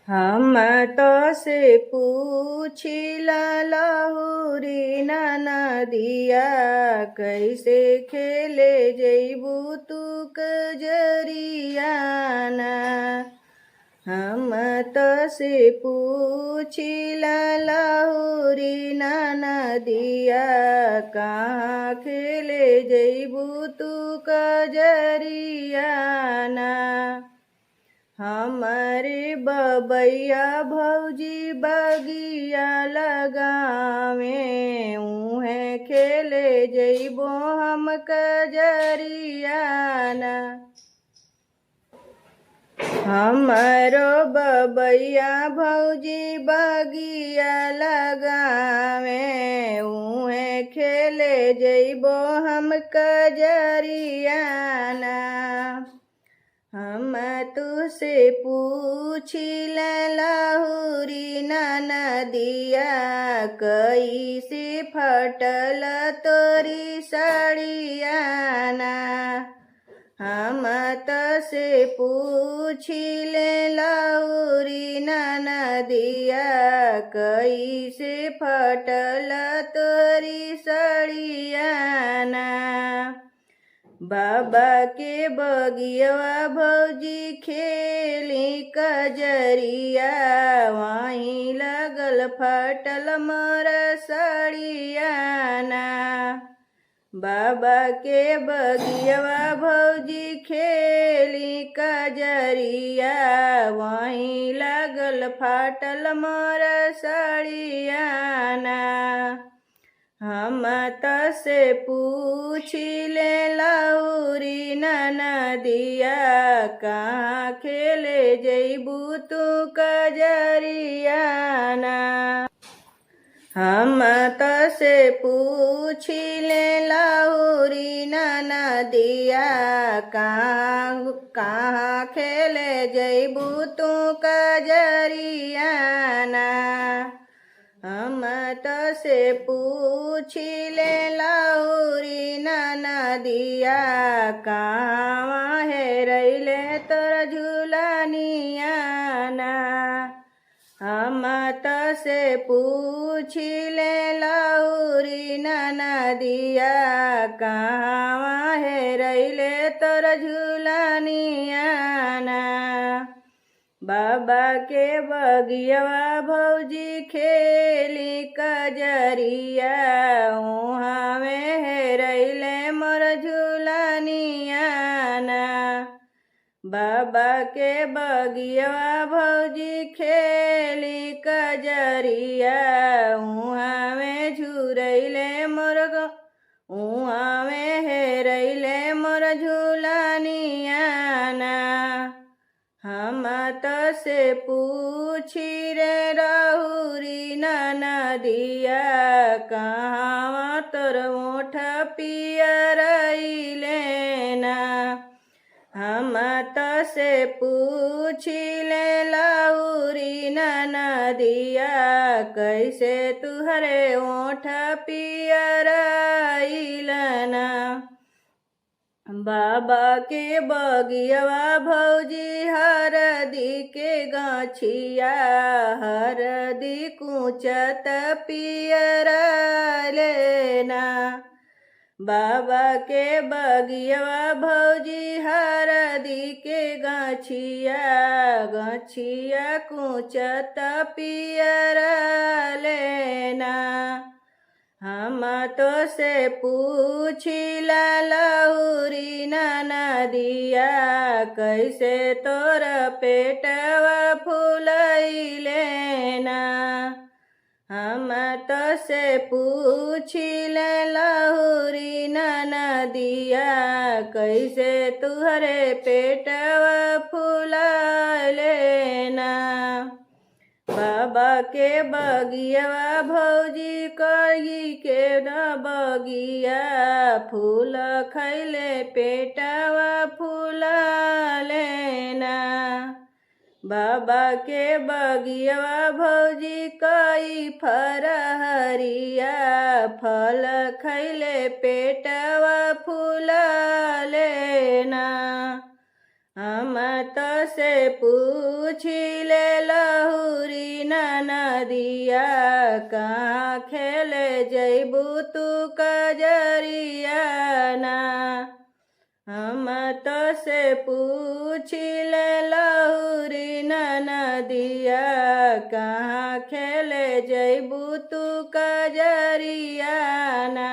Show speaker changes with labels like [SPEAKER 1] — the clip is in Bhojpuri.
[SPEAKER 1] हम तो से पूछिला लहुरी नदिया, कैसे खेले जैबू तू कजरियाना। हम तो से पूछिला लहुरी नदिया, कहाँ खेले जैबू तू कजरियाना। हमारे बबैया भौजी बगिया लगावे, उहे खेले जैबो हम कजरियाना। हमारो बबैया भौजी बगिया लगावे, उहे खेले जैबो हम कजरियाना। हम तुसे पूछिला लहुरी नदिया, कैसे फटल तोरी साड़ियाना। हम तुसे पूछिले लहुरी नदिया, कैसे फटल तोरी साड़ियाना। बाबा के बगिया भौजी खेली कजरिया, वहीं लगल फटल मोर साड़ियाना। बाबा के बगिया भौजी खेली कजरिया, वहीं लगल फाटल मोर साड़ियाना। हम तसे पूछिले लहुरी नदिया, कहाँ खेले जैबू तू कजरियाना। हम तसे पूछिले लहुरी नदिया, कहाँ खेले जैबू तू कजरियाना। हम तसे पूछिले लहुरी नदिया, कहाँ हेरैले तोर झुलनियाना। हम तसे पूछिले लहुरी नदिया, कहाँ हेरैले तोर झुलनियाना। बाबा के बगिया भौजी खेली कजरिया, उहाँ में हेरैले मोर झुलनियाना। बाबा के बगिया भौजी खेली कजरिया, उहाँ में झुरैले मोर उहाँ में हेरैले मोर झुलनियाना। हम तसे पूछी रे लहुरी नदिया, कहाँ तोर ओठ पियरैलेना। हम तसे पूछिले लहुरी नदिया, कैसे तुहरे ओठ पियरैलना। बाबा के बगिया भौजी हरदी के गाछिया, हरदी कूचत पियरैलेना। बाबा के बगिया भौजी हरदी के गाछिया, गाछिया कूचत पियरैलेना। हम तो से पूछिला लहुरी नदिया, कैसे तोर पेटवा फुलैलेना। हम तो से पूछिले लहुरी नदिया, कैसे तुहरे पेटवा फुलैलेना। बाबा के बगिया भौजी कही के न बगिया, फूल खैले पेटवा फुलैलेना। बाबा के बगिया भौजी कई फरहरिया, फल खैले पेटवा फुलैलेना। हम तसे पूछिले लहुरी नदिया कहाँ खेले जैबू तू कजरिया ना। हम तो से पूछिले लहुरी नदिया कहाँ खेले जैबू तू कजरिया ना।